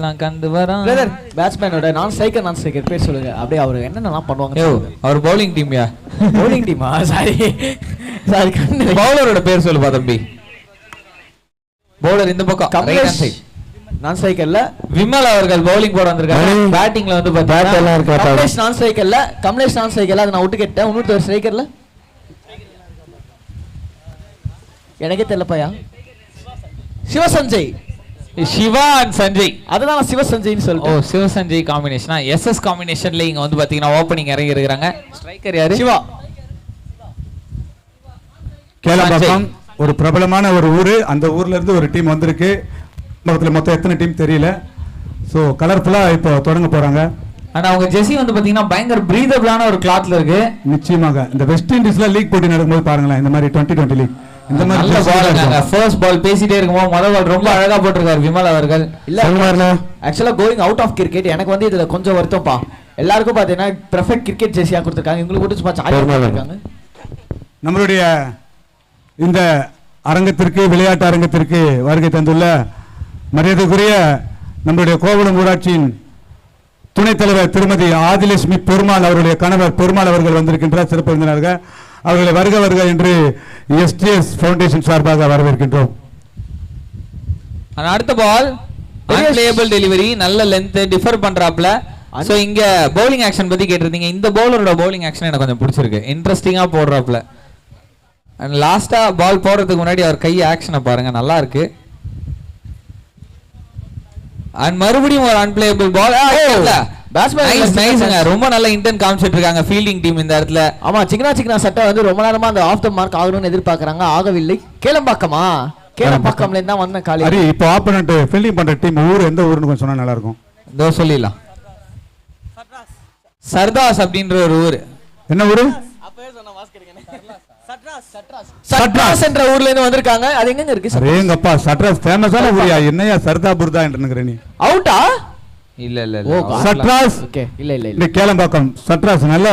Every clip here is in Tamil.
நான் கண்டு வரேன் பிரதர் பேட்ஸ்மேனோட நான் ஸ்ட்ரைக்கர் பேர் சொல்லுங்க. அப்படியே அவர் என்னென்னலாம் பண்ணுவாங்க. அவர் பவுலிங் டீம்யா? பவுலிங் டீமா? சாரி பவுலரோட பேர் சொல்லுப்பா தம்பி. பவுலர் இந்த பக்கம் கமலேஷ். நான் ஸ்ட்ரைக்கர்ல விமல் அவர்கள் பவுலிங் போட வந்திருக்காங்க. பேட்டிங்ல வந்து பேட் எல்லாம் இருக்கு. கமலேஷ் நான் ஸ்ட்ரைக்கர்ல அதை நான் விட்டு கேட்டேன். இன்னொரு ஸ்ட்ரைக்கர்ல எனக்கே தெரியலப்பா. சிவசஞ்சய். சிவா அண்ட் சஞ்சய். அதுதான் சிவசஞ்சய்னு சொல்லிட்டேன். ஓ சிவசஞ்சய் காம்பினேஷனா? எஸ்எஸ் காம்பினேஷன்ல இங்க வந்து பாத்தீங்கன்னா ஓபனிங் இறங்கி இருக்காங்க. ஸ்ட்ரைக்கர் யாரு? சிவா. கேளம்பாக்கம் ஒரு பிரபலமான ஒரு ஊரு. அந்த ஊர்ல இருந்து ஒரு டீம் வந்திருக்கு. மொத்தம் எத்தனை டீம் தெரியல. ஸோ கலர்ஃபுல்லா இப்போ தொடங்க போறாங்க. ஆனா அவங்க ஜெர்சி வந்து பாத்தீங்கன்னா பயங்கர பிரீதபிளான ஒரு கிளாத்ல இருக்கு. நிச்சயமாக இந்த வெஸ்ட் இண்டீஸ்ல லீக் போட்டி நடக்கும்போது பாருங்களேன், இந்த மாதிரி 2020 லீக் இந்த மாதிரி ஃபர்ஸ்ட் பால் பேசிட்டே இருக்கும்போது முதல் பால் ரொம்ப அழகா போட்டிருக்காரு விமல் அவர்கள். இல்ல ஆக்சுவலா கோயிங் அவுட் ஆஃப் கிரிக்கெட் எனக்கு வந்து இதுல கொஞ்சம் வருத்தம்ப்பா. எல்லாருக்கும் பாத்தீங்கன்னா பெர்ஃபெக்ட் கிரிக்கெட் ஜெர்சியா கொடுத்திருக்காங்க. இவங்களுக்கு மட்டும் சும்மா சார்ஜ் பண்ணிருக்காங்க. நம்மளுடைய இந்த அரங்கத்திற்கு, விளையாட்டு அரங்கத்திற்கு வருகை தந்துள்ள மரியாதைக்குரிய நம்முடைய கோவளம் ஊராட்சியின் துணைத் தலைவர் திருமதி ஆதிலட்சுமி பெருமாள் அவருடைய கணவர் பெருமாள் அவர்கள் வந்திருக்கின்றார் சிறப்பு விருந்தினர்கள். அவர்களை வருக என்று எஸ்டிஎஸ் ஃபவுண்டேஷன் சார்பாக வரவேற்கின்றோம். அடுத்த பால் அன்பிளேயபிள் டெலிவரி, நல்ல லென்த் டிஃபர் பண்றாப்ல. சோ இங்க பவுலிங் ஆக்ஷன் பத்தி கேட்டிருந்தீங்க. இந்த பவுலரோட பவுலிங் ஆக்ஷன் எனக்கு கொஞ்சம் பிடிச்சிருக்கு. இன்ட்ரெஸ்டிங்கா போடுறாப்ல. அண்ட் லாஸ்டா பால் போடுறதுக்கு முன்னாடி அவர் கை ஆக்ஷனை பாருங்க, நல்லா இருக்கு. அண்ட் மறுபடியும் ஒரு அன்பிளேயபிள் பால். ரொம்ப நல்ல இன்டென்ட் காமிச்சிட்டு இருக்காங்க ஃபீல்டிங் டீம் இந்த இடத்துல. ஆமா, சிக்கனா சட்டை வந்து ரொம்ப நேரமா அந்த ஆஃப் த மார்க் ஆகணும்னு எதிர்பார்க்கறாங்க, ஆகவில்லை. கேளம்பாக்கம்ல இருந்தா வந்த காலி. சரி, இப்போ ஆப்போனன்ட் ஃபீல்டிங் பண்ற டீம் ஊர் எந்த ஊர்னு கொஞ்சம் சொன்னா நல்லா இருக்கும். இதோ சொல்லிடலாம். சர்தாஸ் அப்படின்ற ஒரு ஊர். என்ன ஊரு? சட்ராஸ் என்ற ஊர்ல இருந்து வந்திருக்காங்க. அது எங்க இருக்கு? அரேங்கப்பா, சட்ராஸ் ஃபேமஸான ஊரியா? என்னையா சர்தா புர்தா என்று நீ அவுட்டா? இல்ல சட்ராஸ். ஓகே, இல்ல இந்த கேளம்பாக்கம் சட்ராஸ் நல்ல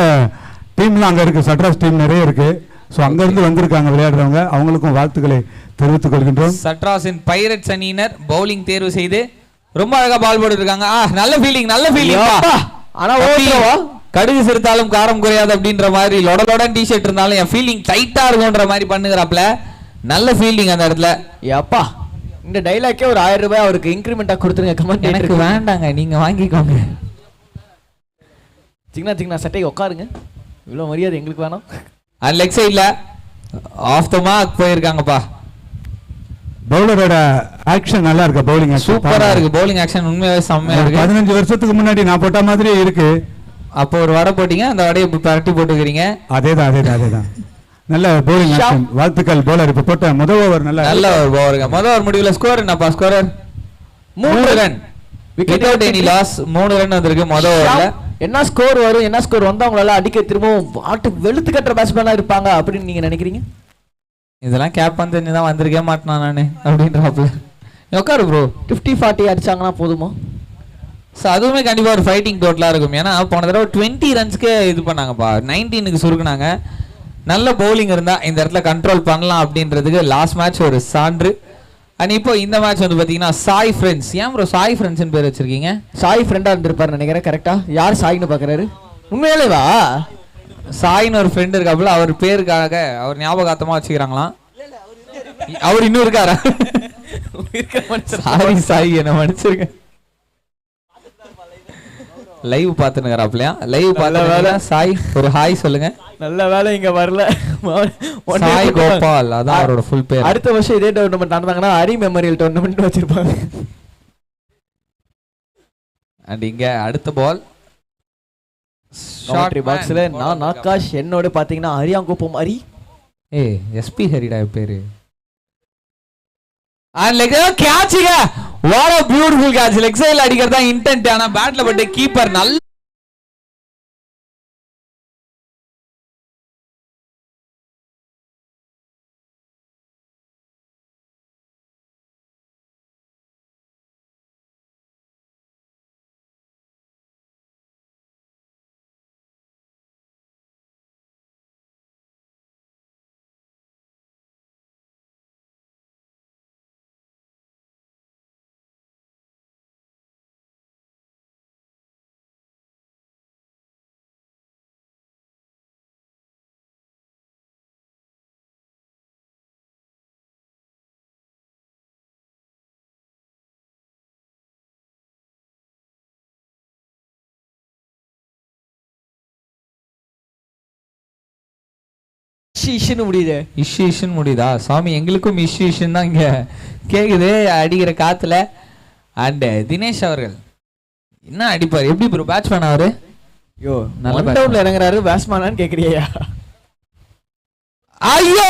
டீம்லாம் அங்க இருக்கு. சட்ராஸ் டீம் நிறைய இருக்கு. சோ அங்க இருந்து வந்திருக்காங்க விளையாடுறவங்க. அவங்களுக்கும் வாழ்த்துக்களை தெரிவித்துக் கொள்கின்றோம். சட்ராஸின் பைரட்ஸ் அணியினர் பவுலிங் தேர்வு செய்து ரொம்ப அழகா பால் போட்டுருக்காங்க. நல்ல ஃபீல்டிங். ஆனா ஓடுவா கடுகு சிறுத்தாலும் காரம் குறையாது அப்படின்ற மாதிரி லொடலொடன் டிஷர்ட் இருந்தாலும் என் ஃபீல்டிங் டைட்டா இருக்கும்ன்ற மாதிரி பண்ணுகிறாப்ல. நல்ல ஃபீல்டிங் அந்த இடத்துல. அப்பா, இந்த டைலாக்கே ஒரு 1000 ரூபாய் அவருக்கு இன்கிரிமெண்டா கொடுத்துருங்க. கமெண்ட். எனக்கு வேண்டாங்க, நீங்க வாங்கிக்கோங்க. சின்ன சட்டை உட்காருங்க. இவ்வளவு மரியாதை எங்களுக்கு வேணாம். அந்த லெக் சைட்ல ஆஃப் த மார்க் போயிருக்காங்கப்பா. பவுலரோட ஆக்ஷன் நல்லா இருக்கு. பவுலிங் சூப்பரா இருக்கு. பவுலிங் ஆக்ஷன் உண்மையாவே செம்மையா இருக்கு. 15 வருஷத்துக்கு முன்னாடி நான் போட்ட மாதிரியே இருக்கு. அப்போ ஒரு வடை போட்டீங்க, அந்த வடையை பரட்டி போட்டுக்கிறீங்க. அதேதான். நல்ல பவுலிங் ஆக்ஷன். வாழ்த்துக்கள் பவுலர். இப்ப போட்ட முதல் ஓவர் நல்ல ஒரு பவுலருங்க. முதல் ஓவர் முடிவுல ஸ்கோர் என்னப்பா? Scorer 3 run. Without any loss 3 run வந்திருக்கு முதல் ஓவர்ல. என்ன ஸ்கோர் வரும்? என்ன ஸ்கோர் வந்தா உங்களால அடிக்க திரும்பவும் ஆட்டு வெளுத்து கட்டுற பேட்ஸ்மேனா இருப்பாங்க அப்படின்னு நீங்க நினைக்கிறீங்க? இதெல்லாம் கேப் வந்து தான் வந்திருக்கே மாட்டேனா நானு அப்படின்றாப்ல. உட்காரு ப்ரோ. 50-40 அடிச்சாங்கன்னா போதுமா? ஸோ அதுவுமே கண்டிப்பாக ஒரு ஃபைட்டிங் டோட்டலாக இருக்கும். ஏன்னா போன தடவை 20 ரன்ஸ்க்கே இது பண்ணாங்கப்பா, 19க்கு சுருக்குனாங்க. நல்ல பவுலிங் இருந்தால் இந்த இடத்துல கண்ட்ரோல் பண்ணலாம் அப்படின்றதுக்கு லாஸ்ட் மேட்ச் ஒரு சான்று. அண்ட் இப்போ இந்த மேட்ச் வந்து பார்த்தீங்கன்னா சாய் ஃப்ரெண்ட்ஸ். ஏன் ப்ரோ சாய் ஃப்ரெண்ட்ஸ்னு பேர் வச்சிருக்கீங்க? சாய் ஃப்ரெண்டாக இருந்திருப்பாரு நினைக்கிறேன். கரெக்டா? யார் சாய்னு பார்க்குறாரு? உண்மையிலேவா? சாய்னு ஒரு ஃப்ரெண்ட் இருக்காப்புல, அவர் பேருக்காக அவர் ஞாபகார்த்தமாக வச்சுக்கிறாங்களாம். அவர் இன்னும் இருக்காரா? சாரி சாய், என்ன மன்னிச்சிருக்கேன். லைவ் பாத்துனுங்கறாப்லையா? லைவ் பார்த்த சாய் ஒரு ஹாய் சொல்லுங்க. நல்ல வேலை இங்க வரல. சாய் கோபால் அதான் அவரோட ஃபுல் பேர். அடுத்த வருஷம் இதே டோர்னமெண்ட் நடந்தாங்கன்னா ஹரி மெமோரியல் டோர்னமெண்ட் வச்சிருப்பாங்க. அண்ட் இங்க அடுத்த பால் ஷார்ட் பாக்ஸ்ல நான் ஆகாஷ், என்னோட பாத்தீங்கன்னா ஹரியாங்கோப்பம் ஹரி. எஸ்பி ஹரிடா பேரு. அண்ட் லெக் கேட்ச்ங்க. What a beautiful catch. Leg சைடுல அடிக்கிறதா இன்டென்ட். ஆனா பேட்ல பட்டு கீப்பர் நல்ல இஷ்னு முடியுது. இஷ்யூஷன் முடியுதா சாமி? எங்களுக்கும் இஷ்யூஷன் தான் இங்க கேக்குது அடிக்கிற காத்துல. அண்ட் தினேஷ் அவர்கள் என்ன அடிப்பாரு? எப்படி ப்ரோ பேட்ஸ்மேன் அவரு? யோ நல்ல நல்ல டவுன்ல இறங்குறாரு பேட்ஸ்மேனான்னு கேக்குறியா? ஐயோ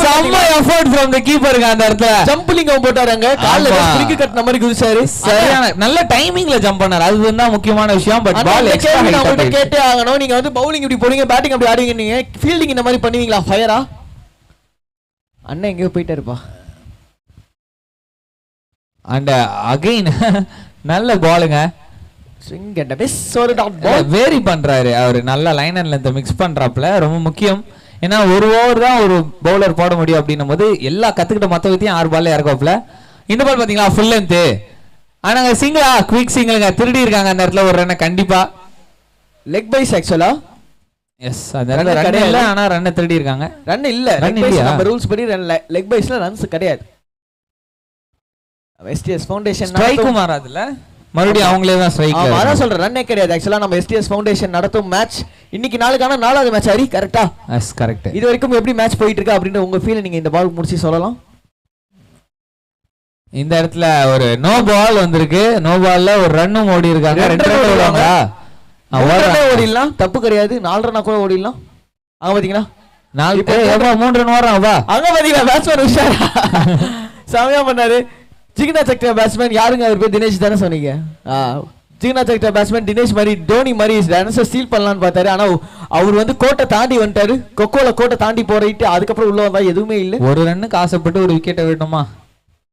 செம்ம எஃபோர்ட் ஃப்ரம் தி கீப்பருக்கு அந்த இடத்துல. ஜம்பிளிங் போட்டாருங்க, கால்ல ஸ்ப்ரிங் கட்டின மாதிரி குதிச்சாரு. சரியான நல்ல டைமிங்ல ஜம்ப் பண்ணாரு, அதுதான் முக்கியமான விஷயம். பட் பால் எக்ஸ்ட்ரா ஹைட் கேட்டே ஆகணும். நீங்க வந்து பவுலிங் இப்படி போறீங்க, பேட்டிங் அப்படி ஆடுவீங்க, நீங்க ஃபீல்டிங் இந்த மாதிரி பண்ணுவீங்களா? ஃபயரா அண்ணன் எங்கேயோ போயிட்டாருப்பா. அண்ட் அகைன் நல்ல பாலுங்க. ஸ்விங் அண்ட் மிஸ், ஒரு டாட் பால். வேரி பண்றாரு அவரு, நல்ல லைன் அண்ட் லென்த் மிக்ஸ் பண்றாப்ல, ரொம்ப முக்கியம். ஏன்னா ஒரு ஓவர் தான் ஒரு பவுலர் போட முடியும் அப்படின்னும் போது எல்லா கத்துக்கிட்ட மொத்த வித்தையும் 6 பால்ல இறக்குவாப்ல. இந்த பால் பாத்தீங்களா ஃபுல் லென்த். ஆனாங்க சிங்கிளா குவிக் சிங்கிள்ங்க, திருடி இருக்காங்க அந்த இடத்துல ஒரு ரன். கண்டிப்பா லெக் பைஸ் ஆக்சுவலா. எஸ் அந்த இடத்துல ரன் இல்ல, ஆனா ரன் திருடி இருக்காங்க. ரன் இல்ல, ரன் பைஸ் நம்ம ரூல்ஸ் படி லெக் பைஸ்ல ரன்ஸ் கிடையாது. எஸ்டிஎஸ் ஃபவுண்டேஷன் ஸ்ட்ரைக்கும் மாறாதுல, மறுபடியும் அவங்களே தான் ஸ்ட்ரைக். அதான் சொல்றேன், ரன்னே கிடையாது. ஆக்சுவலா நம்ம எஸ்டிஎஸ் ஃபவுண்டேஷன் நடத்தும் மேட்ச் இன்னைக்கு நாளுக்கான 4வது மேட்ச். ஹரி கரெக்ட்டா? Yes correct. இது வரைக்கும் எப்படி மேட்ச் போயிட்டு இருக்கு அப்படின்ற உங்க ஃபீல் நீங்க இந்த பால் முடிச்சு சொல்லலாம். இந்த இடத்துல ஒரு நோ பால் வந்திருக்கு, நோ பால்ல ஒரு ரன்னும் ஓடி இருக்காங்க. 2 ரன் ஓடுவாங்க, ஓடிடலாம், தப்பு கிடையாது. 4 ரன்னா கூட ஓடிடலாம். அங்க பாத்தீங்களா 3 ரன் ஓடுறாங்க. அங்க பாத்தீங்களா பேட்ஸ்மேன் உஷாரா சமயா பண்ணாரு. ஜிகினா சக்ரா பேட்ஸ்மேன் யாருங்க அவர் பேர்? தினேஷ் தானே சொன்னீங்க? ஜிகினா சக்ரா பேட்ஸ்மேன் தினேஷ் மாதிரி டோனி மாதிரி ரன்ஸை ஸ்டீல் பண்ணலான்னு பார்த்தாரு. ஆனா அவர் வந்து கோட்டை தாண்டி வந்துட்டாரு. கொக்கோல கோட்டை தாண்டி போறிட்டு அதுக்கப்புறம் உள்ள வந்தா எதுவுமே இல்லை. ஒரு ரன்னுக்கு ஆசைப்பட்டு ஒரு விக்கெட்டை விடணுமா?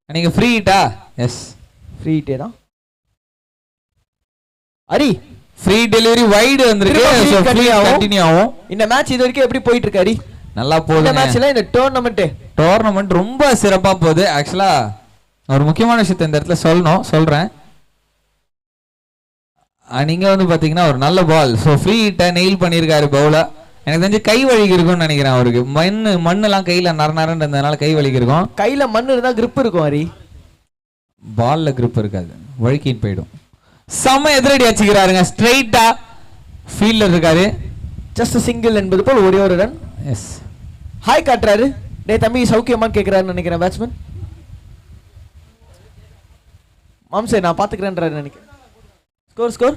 நீங்க ஃப்ரீ ஹிட்டா? எஸ் ஃப்ரீ ஹிட்டே தான். ஹரி ஃப்ரீ டெலிவரி வைடு வந்திருக்கு, சோ ஃப்ரீ கண்டினியூ ஆகும். இந்த மேட்ச் இது வரைக்கும் எப்படி போயிட்டு இருக்கு ஹரி? நல்லா போகுது. இந்த மேட்ச்ல இந்த டோர்னமெண்ட் ரொம்ப சிறப்பா போகுது. ஆக்சுவலா ஒரு முக்கியமான விஷயத்தை இந்த இடத்துல சொல்றேன். நீங்க வந்து பாத்தீங்கன்னா ஒரு நல்ல பால், ஸோ ஃப்ரீ ஹிட்டை நெயில் பண்ணியிருக்காரு பவுலர். எனக்கு தெரிஞ்சு கை வலிக்கு இருக்கும்னு நினைக்கிறேன் அவருக்கு. மண்ணெல்லாம் கையில நரநரன்றதுனால கை வலிக்கு இருக்கும். கையில மண்ணு இருந்தா கிரிப் இருக்கும் ஹரி, பால்ல கிரிப் இருக்காது, வழுக்கின்னு போயிடும். செம்ம எதிரடி அடிச்சுக்கிறாருங்க, ஸ்ட்ரைட்டா ஃபீல்டர் இருக்காரு. ஜஸ்ட் சிங்கிள் என்பது போல் ஒரே ஒரு ரன். எஸ் ஹாய் காட்டுறாரு. டே தம்பி சௌக்கியமான்னு கேட்கிறாருன்னு நினைக்கிறேன் பேட்ஸ்மேன். மாம்சே நான் பாத்துக்கிறேன்றாரு நினைக்கிறேன். ஸ்கோர்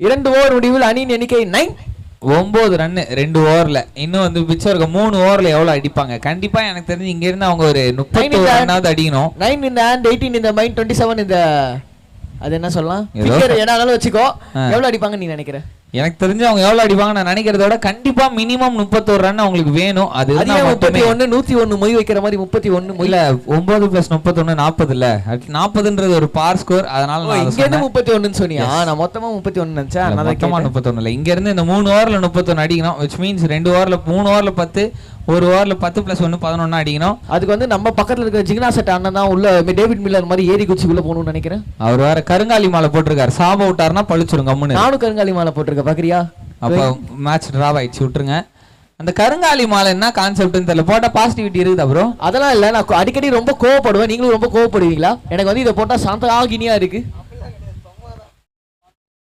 2 ஓவர் முடிவில் அணியின் எண்ணிக்கை 9 ரன் 2 ஓவர்ல. இன்னும் வந்து பிச்சர் இருக்க 3 ஓவர்ல எவ்வளவு அடிப்பாங்க? கண்டிப்பா எனக்கு தெரிஞ்சு இங்க இருந்து அவங்க ஒரு 30 ரன்னாவது அடிக்கணும். 9 in the hand, 18 in the mind, 27 in the அது என்ன சொல்லலாம் ஃபிகர் என்னாலும் வச்சுக்கோ. எவ்வளவு அடிப்பாங்க நீ நினைக்கிற? எனக்கு தெரிஞ்சு அவங்க எவ்வளவு அடிப்பாங்க நான் நினைக்கிறதோட கண்டிப்பா மினிமம் 31 ரன் அவங்களுக்கு வேணும். அது 31 101 மொய் வைக்கிற மாதிரி 31 இல்ல 9 + 31 40 இல்ல. 40ன்றது ஒரு பார் ஸ்கோர். அதனால நான் இங்க இருந்து 31 ன்னு சொன்னியா? நான் மொத்தமா 31 நினைச்சேன். நான் மொத்தமா 31 இல்ல, இங்க இருந்து இந்த 3 ஓவர்ல 31 அடிக்கணும். which means 2 ஓவர்ல 3 ஓவர்ல 10, ஒரு ஓவர்ல 10 + 1 11 அடிக்கணும். அதுக்கு வந்து நம்ம பக்கத்துல இருக்க ஜிக்னா செட் அண்ணன் தான் உள்ள டேவிட் மில்லர் மாதிரி ஏறி குச்சிக்குள்ள போகணும்னு நினைக்கிறேன். அவர் வேற கருங்காலி மாலை போட்டிருக்காரு, சாப விட்டாருன்னா பழிச்சிடும் கம்முன்னு. நானும் கருங்காலி மாலை போட்டிருக்கேன் பாக்குறியா? அப்ப மேட்ச் டிராப் ஆயிடுச்சு, விட்டுருங்க. அந்த கருங்காலி மாலை என்ன கான்செப்ட்னு தெரியல, போட்டா பாசிட்டிவிட்டி இருக்குதா ப்ரோ? அதெல்லாம் இல்ல, நான் அடிக்கடி ரொம்ப கோவப்படுவேன். நீங்களும் ரொம்ப கோவப்படுவீங்களா? எனக்கு வந்து இதை போட்டா சாந்தகினியா இருக்கு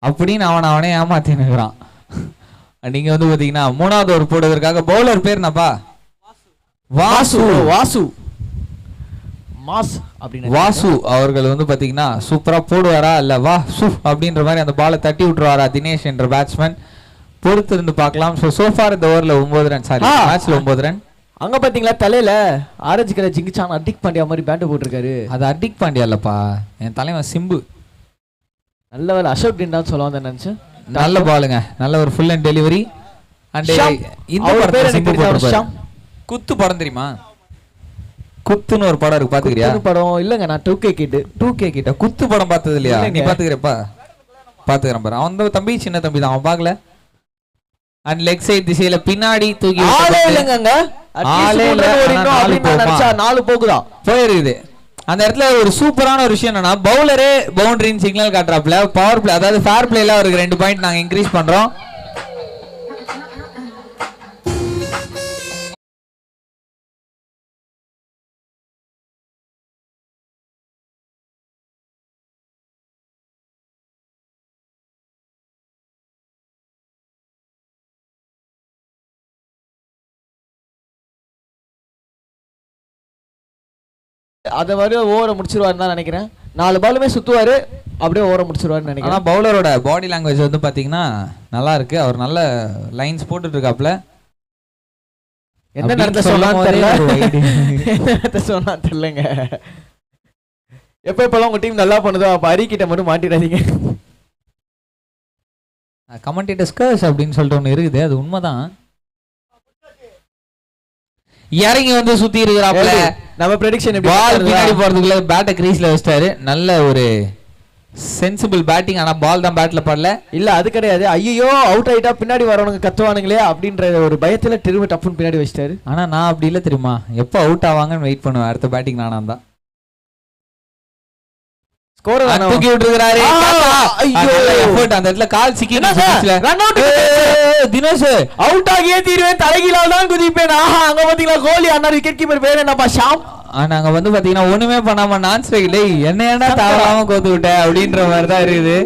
அப்படின்னு அவனே ஏமாத்தினுக்குறான். நீங்க வந்து பாத்தீங்கன்னா 3வது ஓவர் போடுவதற்காக பவுலர் பேர் என்னப்பா? வாசு வாசு அவர்கள் வந்து பாத்தீங்கன்னா சூப்பரா போடுவாரா இல்ல வாசு அப்படின்ற மாதிரி அந்த பாலை தட்டி விட்டுருவாரா தினேஷ் என்ற பேட்ஸ்மேன்? பொறுத்து இருந்து பார்க்கலாம். சோ ஃபார் இந்த ஓவர்ல 9 ரன், சாரி மேட்ச்ல 9 ரன். அங்க பாத்தீங்களா தலையில ஆரஞ்சு கலர் ஜிங்கிச்சான் அடிக் பாண்டியா மாதிரி பேண்ட் போட்டிருக்காரு. அது அடிக் பாண்டியா இல்லப்பா, என் தலைவன் சிம்பு. நல்ல வேலை அசோக் டிண்டான்னு சொல்லுவாங்க நினைச்சேன். நல்ல பாலுங்க, நல்ல ஒரு ஃபுல் அண்ட் டெலிவரி. அண்ட் இந்த படம் குத்து படம் தெரியுமா? குத்துன்னு ஒரு படம் இருக்கு, பாத்துக்கிறியா? படம் இல்லங்க, நான் 2K கிட்ட குத்து படம் பார்த்தது இல்லையா? நீ பாத்துக்கிறப்பா? பாத்துக்கிறேன் பாரு. அவன் தான் தம்பி, சின்ன தம்பி தான், அவன் பாக்கல. அண்ட் லெக் சைடு திசையில பின்னாடி தூக்கி ஆளே இல்லங்க, ஆளே இல்ல, 4 போகுதா போயிருக்குது. அந்த இடத்துல ஒரு சூப்பரான ஒரு விஷயம் என்னன்னா, பவுலரே பவுண்டரின்னு சிக்னல் காட்டுறாப்ல. பவர் பிளே, அதாவது ஃபேர் பிளேல அவருக்கு 2 பாயிண்ட் நாங்க இன்க்ரீஸ் பண்றோம். அதை மாதிரி ஓவரை முடிச்சிருவாருன்னு தான் நினைக்கிறேன். 4 பாலுமே சுத்துவாரு, அப்படியே ஓவரை முடிச்சிருவாருன்னு ஆனா நினைக்கிறேன். பவுலரோட பாடி லாங்குவேஜ் வந்து பாத்தீங்கன்னா நல்லா இருக்கு. அவர் நல்ல லைன்ஸ் போட்டுட்டு இருக்காப்ல. என்ன நடந்த சொன்னான்னு தெரியல, என்ன நடந்த சொன்னான்னு தெரியலங்க. எப்பெல்லாம் உங்க டீம் நல்லா பண்ணுதோ அப்ப அரிக்கிட்ட மட்டும் மாட்டிடாதீங்க. கமெண்டேட்டர் ஸ்கர்ஸ் அப்படின்னு சொல்லிட்டு ஒண்ணு இருக்குது, அது உண்மைதான். இறங்கி வந்து சுத்தி இருக்கிறாப்ல. நம்ம ப்ரெடிக்ஷன் எப்படி பால் பின்னாடி போறதுக்குள்ள பேட்டை கிரீஸ்ல வச்சிட்டாரு. நல்ல ஒரு சென்சிபிள் பேட்டிங். ஆனா பால் தான் பேட்ல படல. இல்ல அது கிடையாது, ஐயோ அவுட் ஆயிட்டா பின்னாடி வரவனுங்க கத்துவானுங்களே அப்படின்ற ஒரு பயத்துல திரும்ப டப்புன்னு பின்னாடி வச்சிட்டாரு. ஆனா நான் அப்படி இல்ல தெரியுமா, எப்போ அவுட் ஆவாங்கன்னு வெயிட் பண்ணுவேன். அடுத்த பேட்டிங் நானா தான். ஸ்கோர் தூக்கி விட்டுருக்காரு. அந்த இடத்துல கால் சிக்கி தினேஷ் அவுட் ஆகியே தீருவேன், தலைகீழால் தான் குதிப்பேன். ஆஹா, அங்க பாத்தீங்களா கோலி அண்ணா விக்கெட் கீப்பர் பேர் என்னப்பா, ஷாம். நாங்க வந்து பாத்தீங்கன்னா ஒண்ணுமே பண்ணாம நான் ஸ்ட்ரைக் என்ன ஏன்னா தவறாம கோத்து விட்ட அப்படின்ற மாதிரிதான் இருக்குது.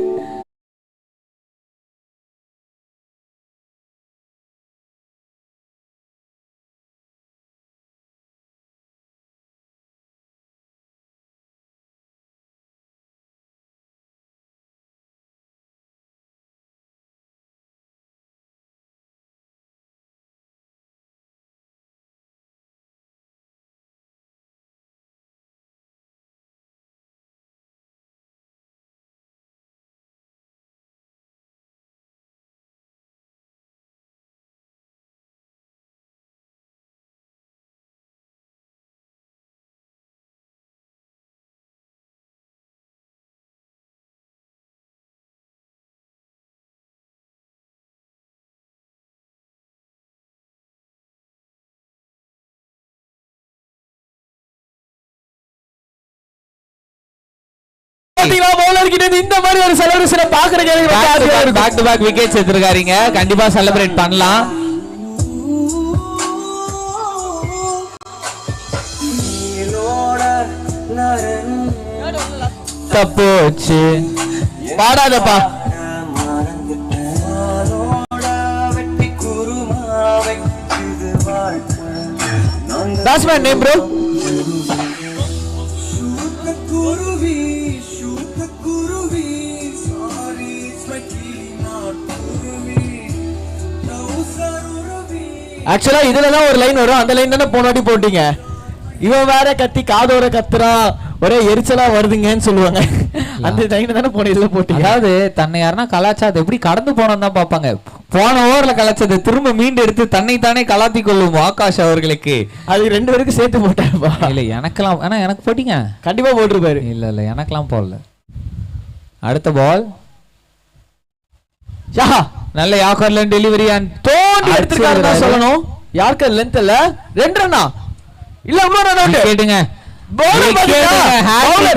இந்த மாதிரி ஒரு செலிப்ரேஷனை பாக்குறதுக்கு பேக் டு பேக் விக்கெட்ஸ் எடுத்துருக்காருங்க. கண்டிப்பா செலிப்ரேட் பண்ணலாம். தப்போச்சு பாடாதப்பா. Batsman name bro. ஆக்சுவலா இதுலதான் ஒரு லைன் வரும், அந்த லைன் தானே போனாடி போட்டீங்க. இவன் வேற கத்தி காதோர கத்துறான், ஒரே எரிச்சலா வருதுங்கன்னு சொல்லுவாங்க. அந்த லைன் தானே போன இதுல போட்டீங்க. அதாவது தன்னை யாருன்னா கலாச்சா அது எப்படி கடந்து போனோம் தான் பாப்பாங்க. போன ஓவர்ல கலாச்சது திரும்ப மீண்டு எடுத்து தன்னை தானே கலாத்தி கொள்ளும் ஆகாஷ் அவர்களுக்கு. அது 2 பேருக்கு சேர்த்து போட்டாப்பா. இல்ல எனக்கெல்லாம், ஆனா எனக்கு போட்டீங்க கண்டிப்பா போட்டிருப்பாரு. இல்ல இல்ல எனக்கெல்லாம் போடல. அடுத்த பால் நல்ல யாக்கர்ல டெலிவரி தோண்டி எடுத்துக்காரு சொல்லணும். யார்கர் லென்த் இல்ல 2 ரன்னா இல்ல இன்னொரு ரன் அவுட் கேட்டுங்க.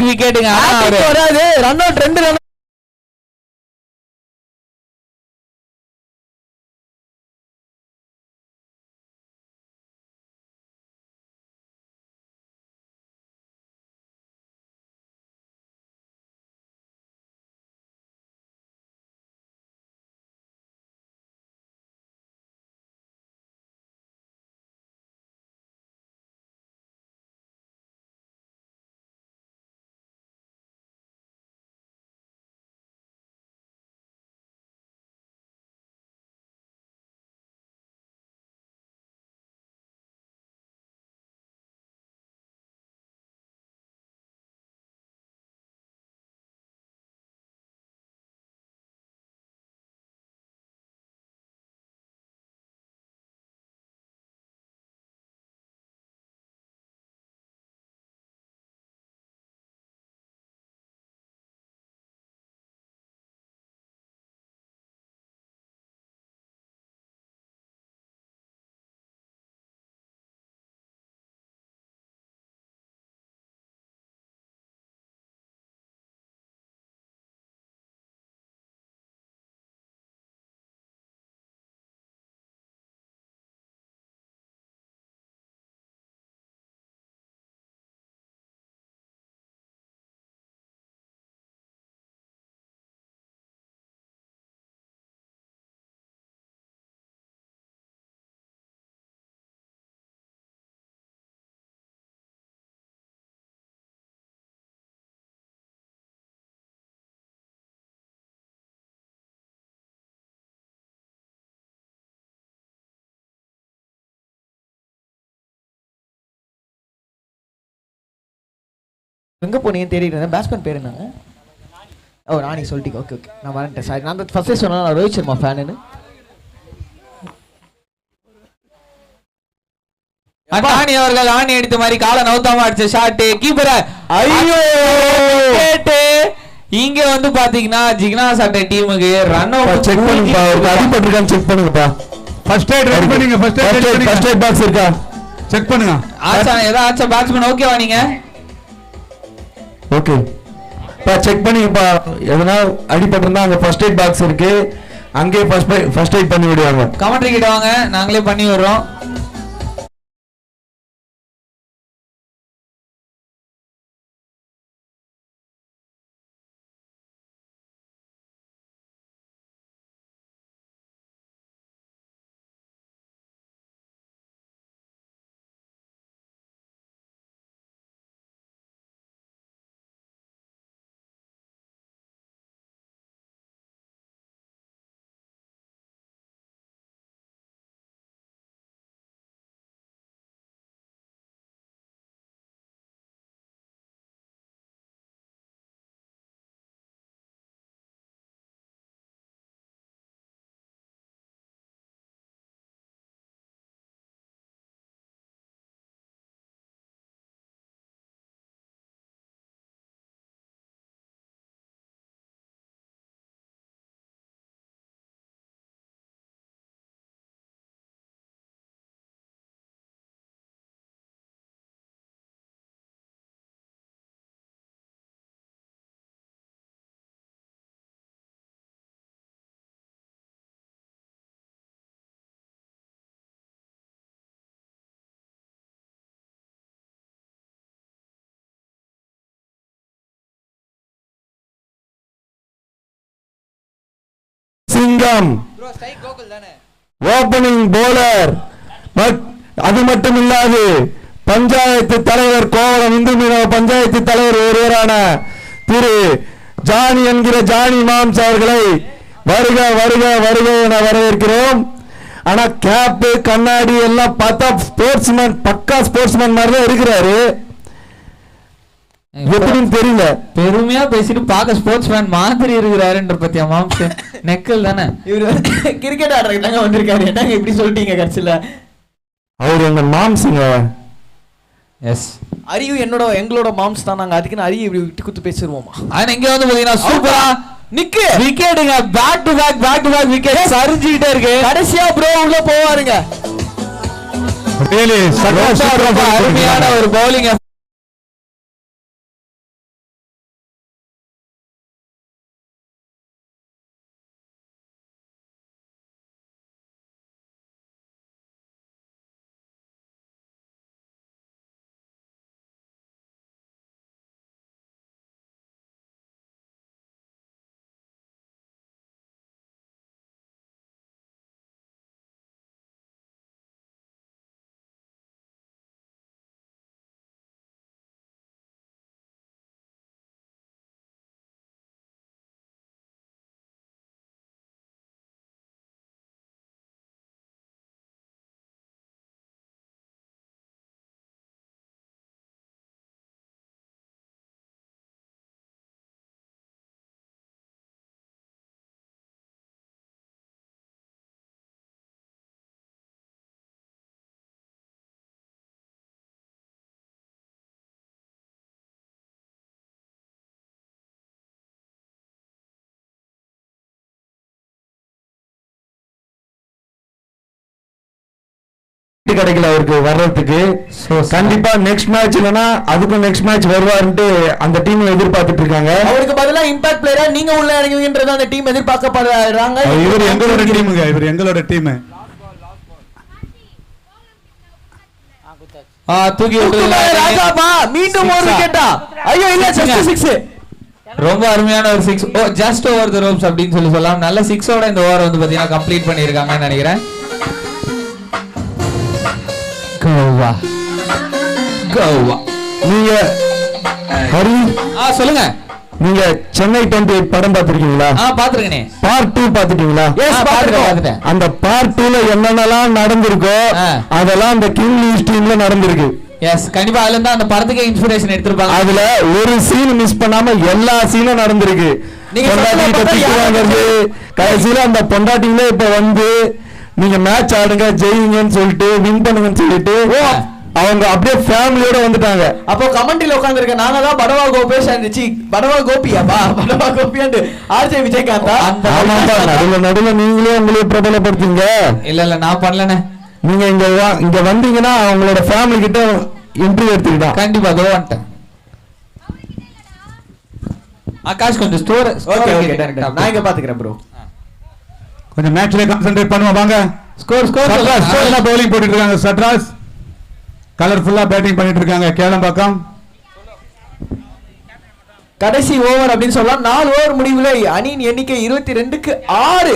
விக்கெட்டுங்க வராது, ரன் அவுட் 2 ரன். எங்கே போனீங்கன்னு தேடிட்டு இருந்தேன். பேட்ஸ்மேன் பேர் என்னங்க? ஓ ராணி சொல்லிட்டீங்க. ஓகே ஓகே, நான் வரேன். சாரி, நான் ஃபர்ஸ்டே சொன்னேன் நான் ரோஹித் சர்மா ஃபேனுன்னு. அட்டானி அவர்கள் ஆணி அடித்த மாதிரி காலை நவுத்தாம அடிச்ச ஷாட் கீப்பர். ஐயோ இங்க வந்து பாத்தீங்கன்னா ஜிக்னா சட்டை டீமுக்கு ரன் அவுட். செக் பண்ணுங்கப்பா, ஒரு அடிபட்டிருக்கான்னு செக் பண்ணுங்கப்பா. ஃபர்ஸ்ட் எய்ட் ரெடி பண்ணுங்க. ஃபர்ஸ்ட் எய்ட் பாக்ஸ் இருக்கா செக் பண்ணுங்க. ஆச்சா ஏதாச்சும் பேட்ஸ்மேன் ஓகேவா நீங்க? ஓகே பா, செக் பண்ணிங்கப்பா. எதனா அடிபட்டிருந்தா அங்க ஃபர்ஸ்ட் எய்ட் பாக்ஸ் இருக்கு, அங்கேயே ஃபர்ஸ்ட் எய்ட் பண்ணி விடுவாங்க. கமெண்ட்ரி கிட்ட வாங்க, நாங்களே பண்ணி விடுறோம். சிங்கம் ஓபனிங் போலர். அது மட்டும் இல்லாது பஞ்சாயத்து தலைவர், கோவளம் இந்து மீனவ பஞ்சாயத்து தலைவர் ஒருவரான திரு ஜானி என்கிற ஜானி மாம்ஸ் அவர்களை வருக வருக வருக என வரவேற்கிறோம். ஆனா கேப் கண்ணாடி எல்லாம் பார்த்தா ஸ்போர்ட்ஸ்மேன், பக்கா ஸ்போர்ட்ஸ்மேன் மாதிரி தான் இருக்கிறாரு. எப்படின்னு தெரியல, பெருமையா பேசிட்டு பாக்க ஸ்போர்ட்ஸ் மேன் மாதிரி இருக்கிறாருன்ற பத்தியா மாம்ஸ் நெக்கல் தானே. இவர் கிரிக்கெட் ஆடுறதுக்கு தாங்க வந்திருக்காரு. என்னங்க இப்படி சொல்லிட்டீங்க கடைசியில? அவர் எங்க மாம்ஸுங்க. எஸ், அறிவு எங்களோட மாம்ஸ் தான். நாங்க அதுக்குன்னு அறிவு இப்படி விட்டு குத்து பேசிடுவோமா? ஆனா இங்க வந்து பாத்தீங்கன்னா சூப்பரா நிக்கு விக்கெட்டுங்க, பேக் டு பேக் விக்கெட் சரிஞ்சுக்கிட்டே இருக்கு. கடைசியா ப்ரோ உள்ள போவாருங்க. அருமையான ஒரு பவுலிங். கிடைக்கல அவருக்கு வர்றதுக்கு. கண்டிப்பா நெக்ஸ்ட் மேட்ச் இல்லனா அதுக்கு நெக்ஸ்ட் மேட்ச் வருவாருன்னு அந்த டீம் எதிர்பார்த்துட்டு இருக்காங்க. அவருக்கு பதிலா இம்பாக்ட் பிளேயரா நீங்க உள்ள இறங்குவீங்கன்றது அந்த டீம் எதிர்பார்க்கப்படுறாங்க. இவர் எங்களோட டீமுங்க, இவர் எங்களோட டீம். தூக்கி ராஜாப்பா மீண்டும் ஒரு விக்கெட்டா? ஐயோ இல்ல, ஜஸ்ட் 6. ரொம்ப அருமையான ஒரு 6. ஓ ஜஸ்ட் ஓவர் தி ரோப்ஸ் அப்படின்னு சொல்லலாம். நல்ல 6ஓட இந்த ஓவர் வந்து பாத்தீங்கன்னா கம்ப்ளீட் பண்ணிருக்காங்கன்னு நினைக்கிறேன். கோவா நீங்க ஹரி சொல்லுங்க. நீங்க சென்னை 28 படம் பாத்திருக்கீங்களா? பாத்துருக்கேனே. பார்ட் 2 பாத்துட்டீங்களா? எஸ் பாத்துட்டேன். அந்த பார்ட் 2ல என்னென்னலாம் நடந்திருக்கோ அதெல்லாம் அந்த கிங் நியூஸ் டீம்ல நடந்திருக்கு. எஸ் கண்டிப்பா அதுல இருந்து அந்த படத்துக்கு இன்ஸ்பிரேஷன் எடுத்திருப்பாங்க. அதுல ஒரு சீன் மிஸ் பண்ணாம எல்லா சீனும் நடந்திருக்கு. நீங்க பொண்டாட்டிகிட்ட சொல்றத திட்டு பார்த்தா வாங்குறது, கடைசியில அந்த பொண்டாட்டிங்களே இப்ப வந்து நீங்க மேட்ச் ஆடுங்க ஜெயிங்கன்னு சொல்லிட்டு வின் பண்ணுங்கன்னு சொல்லிட்டு அவங்க அப்படியே ஃபேமிலியோட வந்துட்டாங்க. அப்போ கமெண்ட்ல உட்கார்ந்திருக்க நாங்க தான் படவா கோபேஷ் இருந்துச்சு, படவா கோபியாப்பா, படவா கோபியாண்டு ஆர்ஜே விஜயகாந்தா. ஆமாப்பா, நடுவுல நடுவுல நீங்களே உங்களே பிரபலப்படுத்துங்க. இல்ல நான் பண்ணலனே. நீங்க இங்க வந்தீங்கன்னா அவங்களோட ஃபேமிலி கிட்ட இன்டர்வியூ எடுத்துக்கிட்டா கண்டிப்பா அதோ வந்துட்டேன். ஆகாஷ் கொஞ்சம் ஸ்டோர் ஓகே நான் இங்க பாத்துக்கிறேன் ப்ரோ. கொஞ்சம் மேட்ச்ல கான்சென்ட்ரேட் பண்ணுவோம் வாங்க. ஸ்கோர் ஸ்கோர் பவுலிங் போட்டுட்டு இருக்காங்க. சட்ராஸ் கலர்ஃபுல்லா பேட்டிங் பண்ணிட்டு இருக்காங்க. கேளம்பாக்கம் கடைசி ஓவர் அப்படின்னு சொல்லலாம். 4 ஓவர் முடிவுல அணியின் எண்ணிக்கை 22க்கு 6.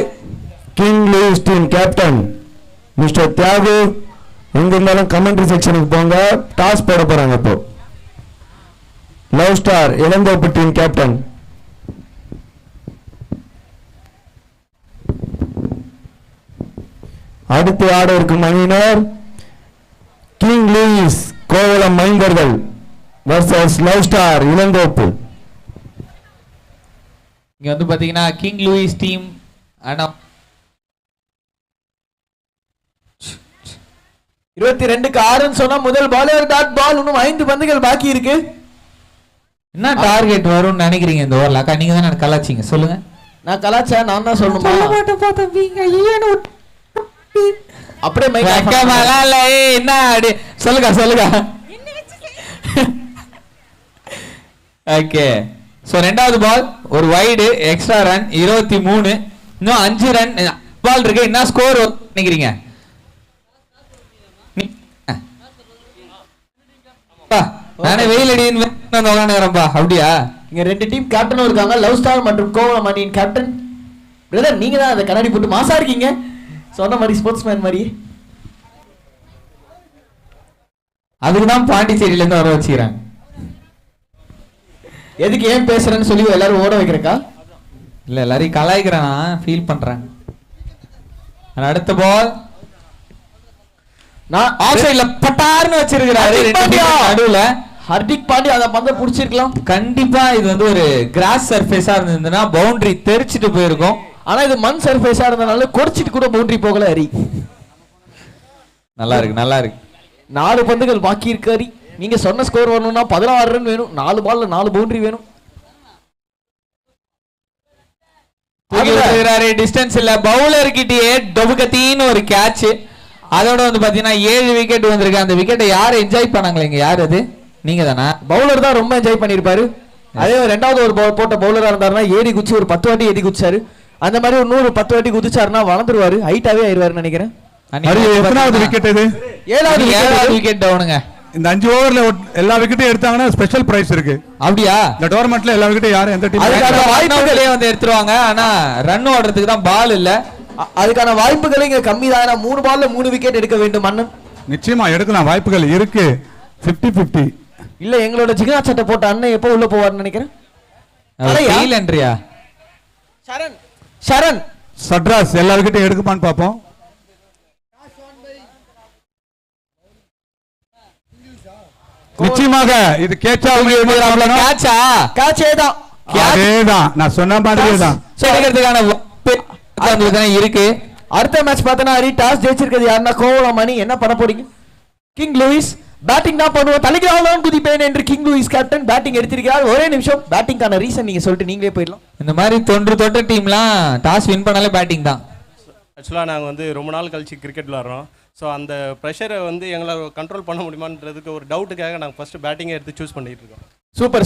King Louis team captain mister Thiyagu எங்க இருந்தாலும் கமெண்ட்ரி செக்ஷனுக்கு போங்க. டாஸ் போட போறாங்க. இப்போ Love Star Ilanthoppu team captain அடுத்து ஆட இருக்கும் அணியினர் கிங் லூயிஸ் கோவளம் மைந்தர்கள் வர்சஸ் லவ் ஸ்டார் இளந்தோப்பு. இங்க வந்து பாத்தீங்கன்னா கிங் லூயிஸ் டீம் ஆனா 22க்கு 6ன்னு சொன்னா முதல் பாலர் டாட் பால். இன்னும் 5 பந்துகள் பாக்கி இருக்கு. என்ன டார்கெட் வரும்னு நினைக்கிறீங்க இந்த ஓவர்ல? அக்கா நீங்க தான் கலாச்சிங்க, சொல்லுங்க. நான் கலாச்சா நான் தான் சொல்லணுமா? அப்படியே மைக் என்ன சொல்லுங்க. ஓகே சோ ரெண்டாவது பால் ஒரு வைடு எக்ஸ்ட்ரா ரன் 23. இன்னும் 5 ரன் பால் இருக்கு. என்ன ஸ்கோர் நினைக்கிறீங்க? நானே வெயில் அடிப்பா. அப்படியா? இங்க 2 டீம் கேப்டனும் இருக்காங்க, லவ் ஸ்டார் மற்றும் கோவளம் அணியின் கேப்டன். பிரதர் நீங்க தான் அந்த கண்ணாடி போட்டு மாசா இருக்கீங்க, சொன்ன மாதிரி ஸ்போர்ட்ஸ்மேன் மாதிரி. அதுக்குதான் பாண்டிச்சேரியில இருந்து வர வச்சுக்கிறாங்க. எதுக்கு ஏன் பேசுறேன்னு சொல்லி எல்லாரும் ஓட வைக்கிறக்கா? இல்ல எல்லாரையும் கலாய்க்கிறேன், ஃபீல் பண்றேன். அடுத்த பால் நான் ஆஃப் சைடுல பட்டார்னு வச்சிருக்காரு நடுவுல. ஹர்திக் பாண்டியா அத பந்த புடிச்சிருக்கலாம். கண்டிப்பா இது வந்து ஒரு கிராஸ் சர்ஃபேஸா இருந்ததுன்னா பவுண்டரி தெரிச்சிட்டு போயிருக்கும். ஆனா இது மண் சர்ஃபேஸா இருந்தனால கொடிச்சிட்டு கூட பவுண்டரி போகல. ஹரி நல்லா இருக்கு. 4 பந்துகள் பாக்கி இருக்கு. ஹரி நீங்க சொன்ன ஸ்கோர் வரணும்னா 16 ரன் வேணும். 4 பால்ல 4 பவுண்டரி வேணும். டிஸ்டன்ஸ் இல்ல பவுலர் கிட்டயே டொபுகத்தின்னு ஒரு கேட்ச். அதோட வந்து பாத்தீங்கன்னா 7 விக்கெட் வந்திருக்கு. அந்த விக்கெட்டை யார் என்ஜாய் பண்ணாங்களேங்க? யார் அது? நீங்க தானா? பவுலர் தான் ரொம்ப என்ஜாய் பண்ணிருப்பாரு. அதே ரெண்டாவது ஒரு போட்ட பவுலரா இருந்தாருன்னா ஏறி குச்சி ஒரு 10 வாட்டி ஏறி குச்சாரு. அந்த மாதிரி ஒரு 110 வாட்டி குதிச்சாருன்னா வளர்ந்துருவாரு, ஹைட்டாவே ஆயிருவாரு நினைக்கிறேன். எத்தனாவது விக்கெட் இது? 7வது விக்கெட் டவுனுங்க. இந்த 5 ஓவர்ல எல்லா விக்கெட்டும் எடுத்தாங்கன்னா ஸ்பெஷல் பிரைஸ் இருக்கு. அப்படியா? இந்த டோர்னமெண்ட்ல எல்லா விக்கெட்டும் யாரும் எந்த டீம் வாய்ப்புகளே வந்து எடுத்துருவாங்க. ஆனா ரன் ஓடுறதுக்கு தான் பால் இல்ல. அதுக்கான வாய்ப்புகள் இங்க கம்மி தான். 3 பால்ல 3 விக்கெட் எடுக்க வேண்டும் அண்ணன். நிச்சயமா எடுக்கலாம், வாய்ப்புகள் இருக்கு. 50-50 இல்ல எங்களோட ஜிகனா சட்டை போட்ட அண்ணன் எப்போ உள்ள போவார்னு நினைக்கிறேன். சரண் சட்ராஸ் எல்லா விக்கெட்டும் எடுக்குமான்னு பாப்போம். நிச்சயமாக இது கேட்சா நான் சொன்ன மாதிரி தான் இருக்கு. அடுத்த மேட்ச் பார்த்தனா டாஸ் ஜெயிச்சிருக்கிறது யாருன்னா கோவளம் அணி. என்ன பண்ண போறீங்க? கிங் லூயிஸ் பேட்டிங் தான் பண்ணுவோம், தலைக்கு குதிப்பேன் என்று கிங் லூயிஸ் கேப்டன் பேட்டிங் எடுத்திருக்கிறார். ஒரே நிமிஷம், பேட்டிங்கான ரீசன் நீங்க சொல்லிட்டு நீங்களே போயிடலாம். இந்த மாதிரி தொட்ட டீம்லாம் டாஸ் வின் பண்ணாலே பேட்டிங் தான். ஆக்சுவலாக நாங்கள் வந்து ரொம்ப நாள் கழிச்சு கிரிக்கெட் விளாட்றோம். ஸோ அந்த ப்ரெஷரை வந்து எங்களை கண்ட்ரோல் பண்ண முடியுமான்றதுக்கு ஒரு டவுட்டுக்காக நாங்கள் ஃபஸ்ட்டு பேட்டிங்கை எடுத்து சூஸ் பண்ணிட்டு இருக்கோம்.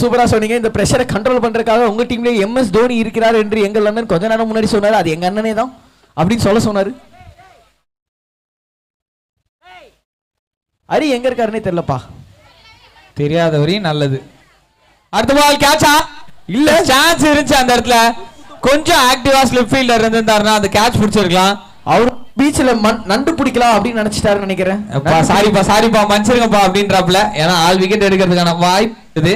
சூப்பராக சொன்னீங்க. இந்த ப்ரெஷரை கண்ட்ரோல் பண்ணுறதுக்காக உங்கள் டீம்லேயே MS தோனி இருக்கிறார் என்று எங்கள் அண்ணன் கொஞ்ச நேரம் முன்னாடி சொன்னார். அது எங்கள் அண்ணனே தான் அப்படின்னு சொல்ல சொன்னார். ஹரி எங்க இருக்காருன்னே தெரியலப்பா. தெரியாதவரையும் நல்லது. அடுத்த பால் கேட்சா? இல்ல, சான்ஸ் இருந்துச்சு அந்த இடத்துல. கொஞ்சம் ஆக்டிவா ஸ்லிப் ஃபீல்டர் இருந்திருந்தாருன்னா அந்த கேட்ச் பிடிச்சிருக்கலாம். அவர் பீச்ல நண்டு பிடிக்கலாம் அப்படின்னு நினைச்சிட்டாருன்னு நினைக்கிறேன். சாரிப்பா மன்னிச்சிருங்கப்பா அப்படின்றாப்ல. ஏன்னா ஆல் விக்கெட் எடுக்கிறதுக்கான வாய்ப்பு.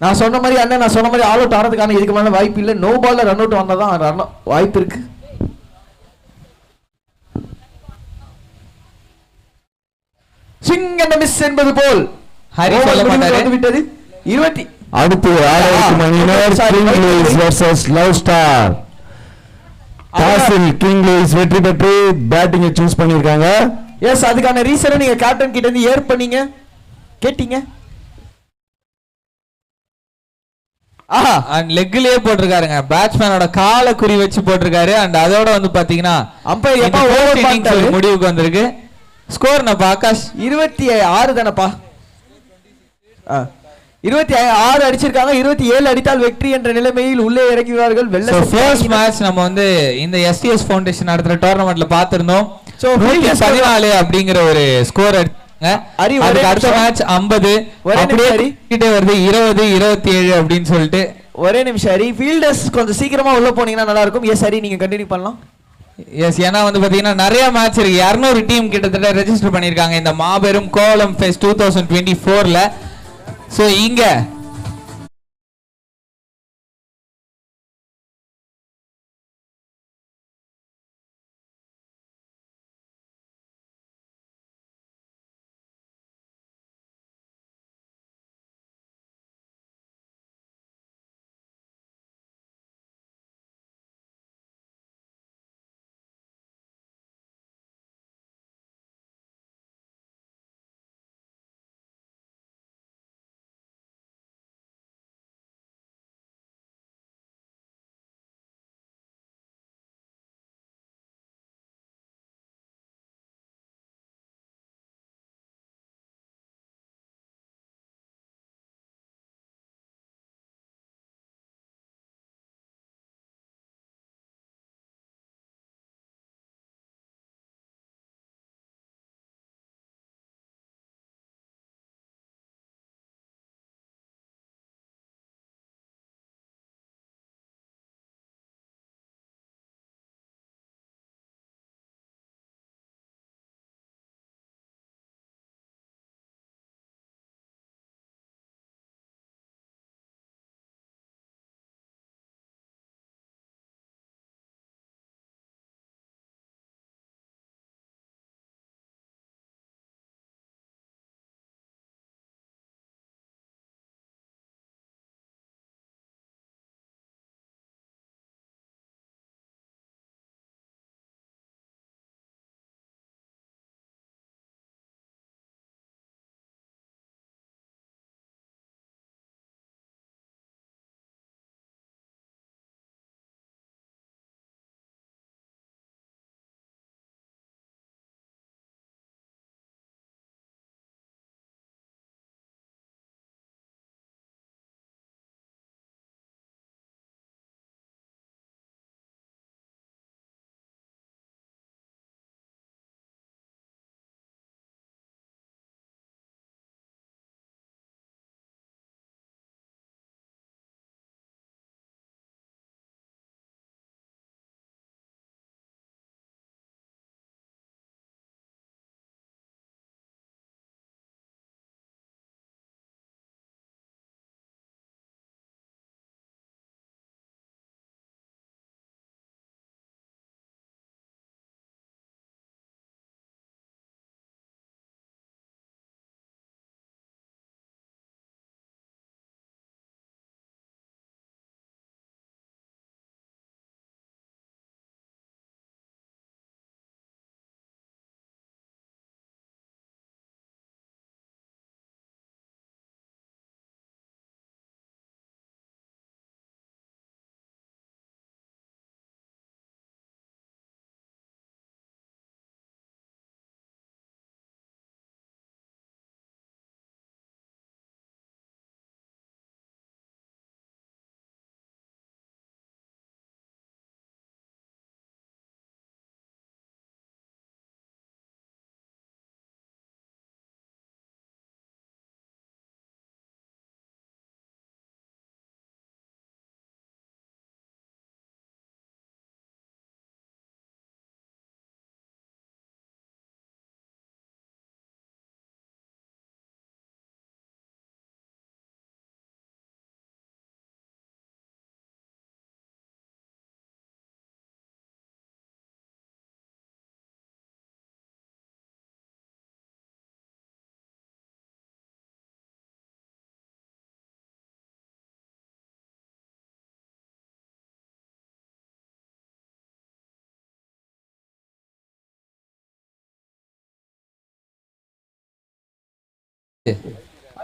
நான் சொன்ன மாதிரி அண்ணன், நான் சொன்ன மாதிரி ஆல் அவுட் ஆறதுக்கான இதுக்கு மேல வாய்ப்பு இல்லை. நோ பால்ல ரன் அவுட் வந்தாதான் வாய்ப்பு இருக்கு. சிங் என்ற மிஸ் என்பது போல் ஹரி over சொல்ல முடிவுக்கு மாட்டாரு. வந்து விட்டது 20 அடுத்து ஆடவருக்கும் அணியினர் sorry, King Louis versus Love Star. டாஸில் கிங் லூயிஸ் வெற்றி பெற்று பேட்டிங்கை சூஸ் பண்ணியிருக்காங்க. எஸ் அதுக்கான ரீசனை நீங்க கேப்டன் கிட்ட இருந்து ஏற்பண்ணீங்க கேட்டீங்க. ஆஹா அண்ட் லெக்லயே போட்டிருக்காருங்க, பேட்ஸ்மேனோட காலை குறி வச்சு போட்டிருக்காரு. அண்ட் அதோட வந்து பாத்தீங்கன்னா அம்பையர் இந்த எப்ப first ஓவர் innings பண்ணிட்டாரு. ஒரு முடிவுக்கு வந்திருக்கு. ஸ்கோர் நம்ம ஆகாஷ் 26 தானப்பா. 26 அடிச்சிருக்காங்க. 27 அடித்தால் வெற்றி என்ற நிலைமையில் உள்ளே இறங்குவார்கள். வெள்ள ஃபர்ஸ்ட் மேட்ச் நம்ம வந்து இந்த எஸ்டிஎஸ் ஃபவுண்டேஷன் நடத்துற டோர்னமெண்ட்ல பாத்திருந்தோம். So, 14 அப்படிங்கிற ஒரு ஸ்கோர் அடிச்சாங்க. ஹரி, ஒரே அதுக்கு அடுத்த நிமிஷம். மேட்ச் 50 ஒரே அப்படியே நிமிஷம் ஹரி. கிட்டே வருது 20 27 அப்படின்னு சொல்லிட்டு. ஒரே நிமிஷம் ஹரி, ஃபீல்டர்ஸ் கொஞ்சம் சீக்கிரமா உள்ள போனீங்கன்னா நல்லா இருக்கும். எஸ் ஹரி, நீங்க கண்டினியூ பண்ணலாம். எஸ், ஏன்னா வந்து பாத்தீங்கன்னா நிறைய மேட்ச் இருக்கு. 200 டீம் கிட்டத்தட்ட ரெஜிஸ்டர் பண்ணிருக்காங்க இந்த மாபெரும் கோலம் ஃபெஸ்ட் 2024ல. சோ இங்க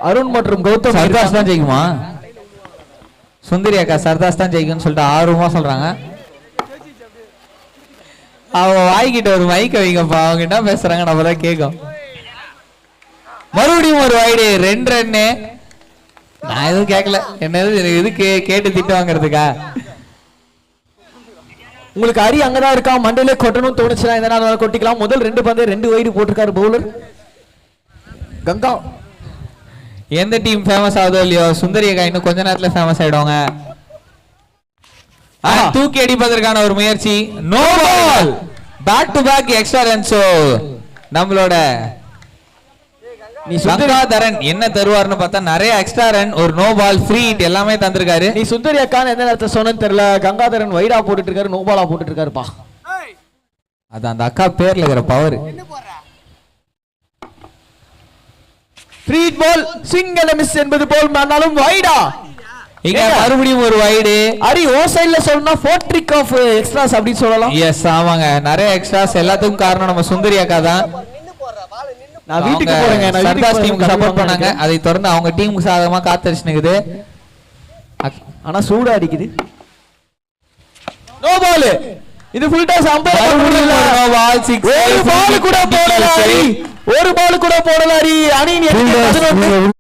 அருண் மற்றும் கௌதம் சர்தாஸ் தான் ஜெயிக்குமா? சுந்தரி அக்கா சர்தாஸ் தான் ஜெயிக்கும்னு சொல்லிட்டு ஆர்வமா சொல்றாங்க. அவ வாய்கிட்ட ஒரு மைக்க வைங்கப்பா, அவங்க என்ன பேசுறாங்க நம்ம தான் கேட்கும். மறுபடியும் ஒரு வைடு, 2 ரன்னு. நான் எதுவும் கேட்கல, என்னது இது கேட்டு திட்டு வாங்குறதுக்கா? உங்களுக்கு அரி அங்கதான் இருக்கா, மண்டையிலே கொட்டணும் தோணுச்சுன்னா இந்த நாள் கொட்டிக்கலாம். முதல் 2 பந்து 2 வைடு போட்டிருக்காரு பவுலர் கங்கா. எந்த டீம் ஃபேமஸ் ஆகுதோ இல்லையோ, சுந்தரி அக்கா இன்னும் கொஞ்ச நேரத்துல ஃபேமஸ் ஆயிடுவாங்க. தூக்கி அடிப்பதற்கான ஒரு முயற்சி. No ball, back to back extra runs. நம்மளோட நீ கங்காதரன் என்ன தருவார்னு பார்த்தா நிறைய எக்ஸ்ட்ரா ரன், ஒரு நோ பால், ஃப்ரீ ஹிட் எல்லாமே தந்திருக்காரு. நீ சுந்தரி அக்கான்னு எந்த நேரத்தை சொன்னு தெரியல. கங்காதரன் வைடா போட்டுட்டு இருக்காரு, நோபாலா போட்டுட்டு இருக்காருப்பா. அது அந்த அக்கா பேர்ல இருக்கிற power. Free ball, swing and miss என்பது போல் ஆனாலும் வைடா. இங்க மறுபடியும் ஒரு வைடு. அரி ஓ சைடுல சொல்லணும்னா ஃபோர்ட்ரிக் ஆஃப் எக்ஸ்ட்ராஸ் அப்படி சொல்லலாம். எஸ் ஆமாங்க, நிறைய எக்ஸ்ட்ராஸ். எல்லாத்துக்கும் காரணம் நம்ம சுந்தரி அக்கா தான். நான் வீட்டுக்கு போறேங்க, நான் சர்தாஸ் டீமுக்கு சப்போர்ட் பண்ணாங்க, அதை தொடர்ந்து அவங்க டீமுக்கு சாதகமா காத்தடிச்சு நிக்குது. ஆனா சூடா அடிக்குது. நோ பால், இது full toss. Umpire no ball, 6. ஒரு பால் கூட போடல அரி, ஒரு பால் கூட போடல அரி. அணியின் எண்ணிக்கை 11.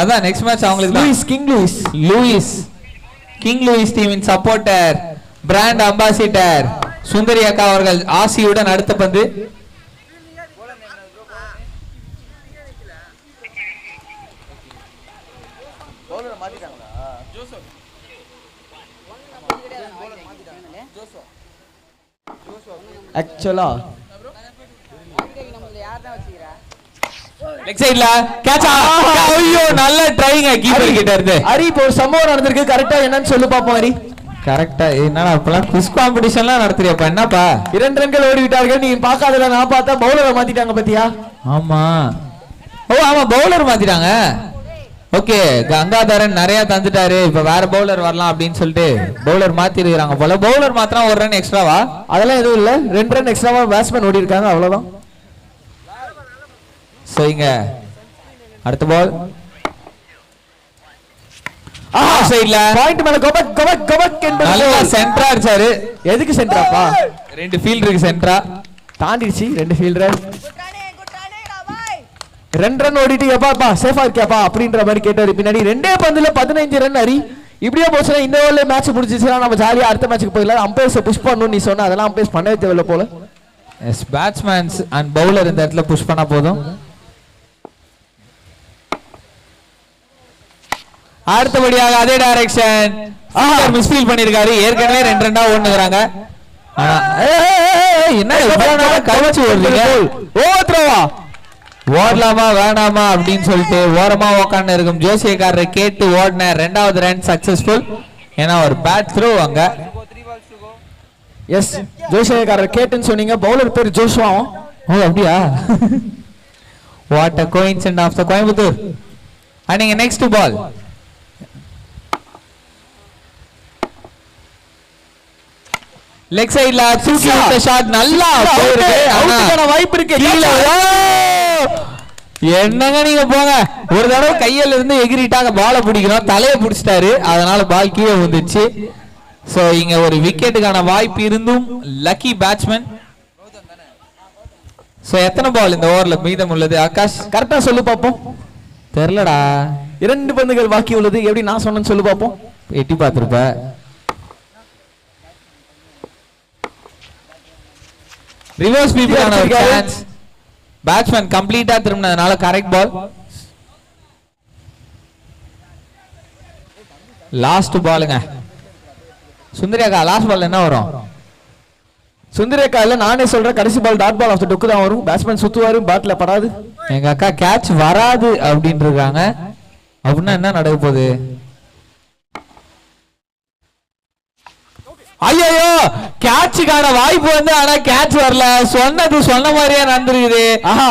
அதான் நெக்ஸ்ட் மேட்ச் அவங்களுக்கு Louis, king Louis king Louis டீமின் சப்போர்ட்டர், பிராண்ட் அம்பாசிடர் சுந்தரி அக்கா அவர்கள் ஆசியுடன் அடுத்த பந்து. ஆக்சுவலா லெக் சைடுல கேட்ச். ஐயோ நல்ல ட்ரைங்க கீப்பர் கிட்ட இருந்து. அரி இப்போ ஒரு சம்பவம் நடந்திருக்கு, கரெக்ட்டா என்னன்னு சொல்லு பாப்போம் அரி. கரெக்ட்டா என்னடா அப்பலாம் குவிஸ் காம்படிஷன்லாம் நடத்துறியப்பா, என்னப்பா? 2 ரன்கள் ஓடி விட்டார்கள். நீங்க பார்க்காதல நான் பார்த்தா பவுலரை மாத்திட்டாங்க பாத்தியா? ஆமா, ஓ ஆமா பவுலர் மாத்திட்டாங்க. ஓகே, கங்காதரன் நிறைய தந்துட்டாரு, இப்ப வேற பவுலர் வரலாம் அப்படின்னு சொல்லிட்டு பவுலர் மாத்தி இருக்காங்க போல. பவுலர் மாத்திரம் 1 ரன் எக்ஸ்ட்ராவா? அதெல்லாம் எதுவும் இல்ல, 2 ரன் எக்ஸ்ட்ராவா பேட்ஸ்மேன் ஓடி இருக்காங்க, அவ்வளவுதான். சோ இங்க அடுத்த பால் சைடுல பாயிண்ட் மேல கபக் என்பது நல்லா சென்டரா அடிச்சாரு. எதுக்கு சென்டராப்பா? 2 ஃபீல்டருக்கு சென்டரா தாண்டிடுச்சு. 2 ஃபீல்டர் 2 ரன் ஓடிட்டு எப்பாப்பா சேஃபா இருக்கியாப்பா அப்படின்ற மாதிரி கேட்டாரு பின்னாடி. 2 பந்துல 15 ரன் அரி. இப்படியே போச்சுன்னா இந்த ஓவர்ல மேட்ச் முடிஞ்சிச்சுன்னா நம்ம ஜாலியா அடுத்த மேட்சுக்கு போயிடலாம். அம்பையர்ஸ் புஷ் பண்ணணும் நீ சொன்ன, அதெல்லாம் அம்பையர்ஸ் பண்ணவே தேவையில்ல போல. எஸ், பேட்ஸ்மேன்ஸ் அண்ட் பவுலர் இந்த இடத்துல புஷ் பண்ணா போதும். அடுத்தபடியாக அதே டைரக்ஷன் மிஸ்ஃபீல் பண்ணிருக்காரு. ஏற்கனவே 2 ரன்னா ஓடுறாங்க. என்ன கவச்சு ஓடுறீங்க? ஓத்ரவா ஓடலாமா வேணாமா அப்படின்னு சொல்லிட்டு ஓரமா உக்காந்து இருக்கும் ஜோசியக்காரரை கேட்டு ஓடின 2வது ரன் சக்சஸ்ஃபுல். ஏன்னா ஒரு பேட் த்ரோ அங்க. எஸ், ஜோசியக்காரர் கேட்டுன்னு சொன்னீங்க, பவுலர் பேர் ஜோஷுவா. ஓ அப்படியா? What a coincidence of the Coimbatore. And next ball leg சைடுல தூக்கி விட்ட ஷாட் நல்லா போயிருக்கு. அவுட்டுக்கான வாய்ப்பு இருக்கு. என்னங்க நீங்க போங்க. ஒரு தடவை கையில இருந்து எகிரிட்டாங்க, பாலை பிடிக்கணும், தலையை பிடிச்சிட்டாரு, அதனால பால் கீழே வந்துச்சு. சோ இங்க ஒரு விக்கெட்டுக்கான வாய்ப்பு இருந்தும் லக்கி பேட்ஸ்மேன். சோ எத்தனை பால் இந்த ஓவர்ல மீதம் உள்ளது ஆகாஷ்? கரெக்டா சொல்லு பாப்போம். தெரியலடா. 2 பந்துகள் பாக்கி உள்ளது. எப்படி நான் சொன்னேன்னு சொல்லு பாப்போம். எட்டி பார்த்திருப்ப. ரிவர்ஸ் பீப்புளான ஒரு சான்ஸ். பேட்ஸ்மேன் கம்ப்ளீட்டா திரும்பினதுனால கரெக்ட் பால். லாஸ்ட் பாலுங்க சுந்தரி அக்கா. லாஸ்ட் பால் என்ன வரும்? சுந்தரேக்கா இல்ல, நானே சொல்றேன், கடைசி பால் டாட் பால் ஆஃப் த டொக்கு தான் வரும். பேட்ஸ்மேன் சுத்துவாரு, பேட்ல படாது. எங்க அக்கா கேட்ச் வராது அப்படின்னு இருக்காங்க. அப்படின்னா என்ன நடக்க போகுது? ஐயோ, கேட்சுக்கான வாய்ப்பு வந்து, ஆனா கேட்ச் வரல. சொன்ன மாதிரியே நடந்துருக்குது. ஆஹா,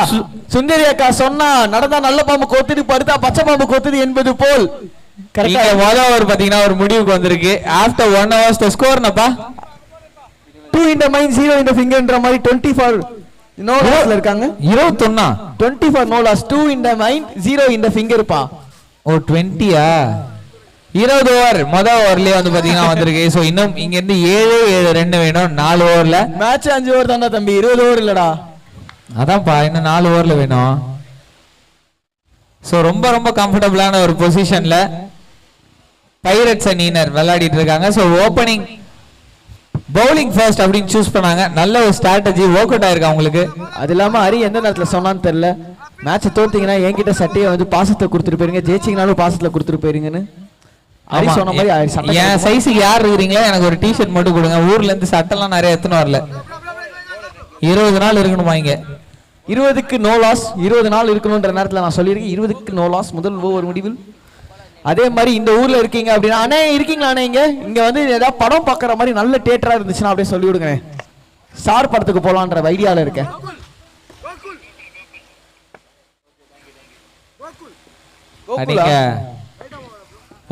சுந்தரி அக்கா சொன்னா நடந்தா நல்ல பாம்பு கொத்துது, படுத்தா பச்சை பாம்பு கொத்துது என்பது போல். கரெக்டா முதல் ஓவர் பாத்தீங்கன்னா ஒரு முடிவுக்கு வந்திருக்கு. ஆஃப்டர் 1 hours the score என்னப்பா? 2 in the mind 0 in the fingerன்ற மாதிரி 24 no lossல இருக்காங்க. 21 24 no loss, 2 in the mind 0 in the finger பா. ஓ 20யா? 20 ஓவர் முதல் ஓவர்லயே வந்து பாத்தீங்கன்னா வந்திருக்கு. சோ இன்னும் இங்க இருந்து 7 ரன் வேணும் 4 ஓவர்ல. மேட்ச் 5 ஓவர் தான்டா தம்பி, 20 ஓவர் இல்லடா. அதான்ப்பா, இன்னும் 4 ஓவர்ல வேணும். சோ ரொம்ப ரொம்ப கம்ஃபர்டபுளான ஒரு பொசிஷன்ல பைரட்ஸ் அணியினர் விளையாடிட்டு இருக்காங்க. சோ ஓப்பனிங் பவுலிங் ஃபர்ஸ்ட் அப்படின்னு சூஸ் பண்ணாங்க. நல்ல ஒரு ஸ்ட்ராட்டஜி ஒர்க் அவுட் ஆயிருக்கு அவங்களுக்கு. அது இல்லாம ஹரி எந்த நேரத்துல சொன்னான்னு தெரியல, மேட்ச் தோத்தீங்கன்னா என்கிட்ட சட்டையை வந்து பாசத்தை கொடுத்துட்டு போயிருங்க, ஜெயிச்சிங்கனாலும் பாசத்துல கொடுத்துட்டு போயிருங்கன்னு ஹரி சொன்ன மாதிரி. என் சைஸுக்கு யார் இருக்கிறீங்களோ எனக்கு ஒரு டிஷர்ட் மட்டும் கொடுங்க. ஊர்ல இருந்து சட்டெல்லாம் நிறைய எடுத்துன்னு வரல. 20 நாள் இருக்கணுமா இங்க? 20க்கு நோ லாஸ். 20 நாள் இருக்கணும்ன்ற நேரத்தில் நான் சொல்லியிருக்கேன். 20க்கு நோ லாஸ் முதல் ஓவர் முடிவில். அதே மாதிரி இந்த ஊர்ல இருக்கீங்க அப்படின்னா, அண்ணே இருக்கீங்களா அண்ணே, இங்க வந்து ஏதாவது படம் பார்க்குற மாதிரி நல்ல தியேட்டரா இருந்துச்சுன்னா அப்படியே சொல்லி விடுங்க. ஸ்டார் படத்துக்கு போலான்ற ஐடியால இருக்கேன்.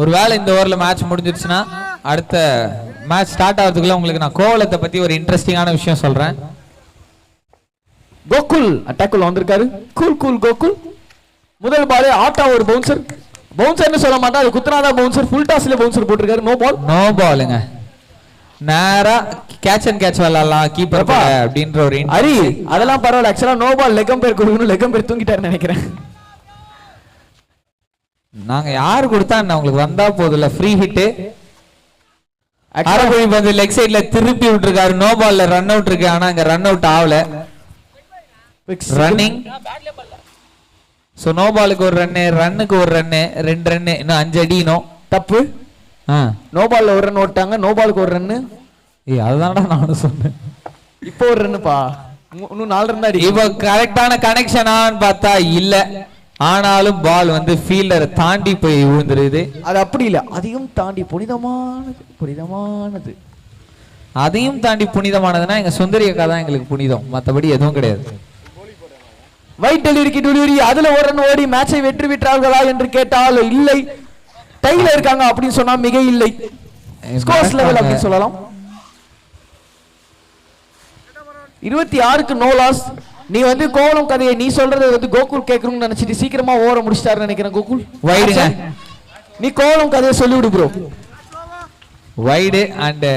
ஒருவேளை இந்த ஓவர்ல மேட்ச் முடிஞ்சிருச்சுன்னா அடுத்த மேட்ச் ஸ்டார்ட் ஆகிறதுக்குள்ள உங்களுக்கு நான் கோவலத்தை பத்தி ஒரு இன்ட்ரெஸ்டிங்கான விஷயம் சொல்றேன். கோகுல் அட்டாக்குள்ள வந்திருக்காரு. Cool cool Gokul. முதல் பாலே ஆட்டா ஒரு பவுன்சர். பவுன்சர்னு சொல்ல மாட்டா, அது குத்ராதா பவுன்சர். ஃபுல் டாஸ்ல பவுன்சர் போட்டுருக்காரு. No ball. நோ பாலுங்க. நேரா கேட்ச் அண்ட் கேட்ச் விளையாடலாம் கீப்பர் அப்படின்ற ஒரு ஹரி அதெல்லாம் பரவாயில்ல. ஆக்சுவலா நோ பால் லெக்கம் பேர் கொடுக்கணும். லெக்கம் பேர் தூங்கிட்டாருன்னு நினைக்கிறேன். நாங்க யாரு கொடுத்தா உங்களுக்கு வந்தா போதுல ஃப்ரீ ஹிட். அரபி வந்து லெக் சைடுல திருப்பி விட்டுருக்காரு. நோ பால்ல ரன் அவுட் இருக்கு, ஆனா அங்க ரன் அவுட் ஆகல. ரன்னிங். சோ நோ பாலுக்கு ஒரு ரன்னு, ரன்னுக்கு ஒரு ரன்னு, 2 ரன்னு, இன்னும் 5 அடினோ. தப்பு. நோ பால்ல ஒரு ரன் ஓட்டாங்க, நோ பாலுக்கு ஒரு ரன்னு. அதுதான்டா நானும் சொன்னேன். இப்போ ஒரு ரன்னுப்பா, இன்னும் 4 ரன் தான். இப்போ கரெக்டான கனெக்ஷனான்னு பார்த்தா இல்ல. ஆனாலும் பால் வந்து ஃபீல்டரை தாண்டி போய் விழுந்துருது. அது அப்படி இல்ல, அதையும் தாண்டி புனிதமானது. புனிதமானது அதையும் தாண்டி புனிதமானதுன்னா எங்க சுந்தரி அக்கா தான் எங்களுக்கு புனிதம், மற்றபடி எதுவும் கிடையாது. வைட் டெலிவரி அதுல ஒரு ரன் ஓடி மேட்சை வெற்றி பெற்றார்களா என்று கேட்டால் இல்லை, டைல இருக்காங்க அப்படின்னு சொன்னா மிக இல்லை. ஸ்கோர்ஸ் லெவல் அப்படின்னு சொல்லலாம். 26க்கு நோ லாஸ். நீ வந்து கோவலம் கதையை நீ சொல்றது வந்து கோகுல் கேட்கணும்னு நினைச்சிட்டு சீக்கிரமா ஓவர முடிச்சிட்டாரு நினைக்கிறேன். கோகுல் வைடுங்க, நீ கோவலம் கதையை சொல்லிவிடு ப்ரோ. வைடு அண்ட்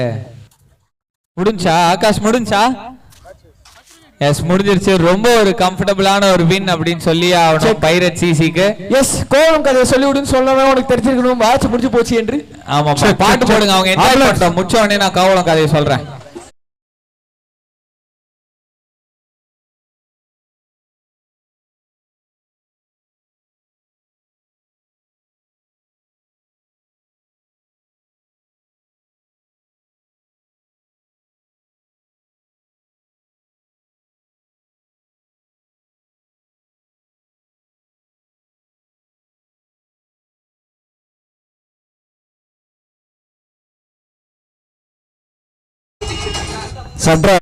முடிஞ்சா ஆகாஷ் முடிஞ்சா? எஸ் முடிஞ்சிருச்சு. ரொம்ப ஒரு கம்ஃபர்டபுளான ஒரு வின் அப்படின்னு சொல்லி அவன் பைரட் சிசிக்கு. எஸ் கோவலம் கதையை சொல்லிவிடுன்னு சொல்லவே உனக்கு தெரிஞ்சிருக்கணும் மேட்ச் முடிஞ்சு போச்சு என்று. ஆமா பாட்டு போடுங்க, அவங்க என்ஜாய் பண்றோம். முடிச்ச உடனே நான் கோவலம் கதையை சொல்றேன். சட்ரா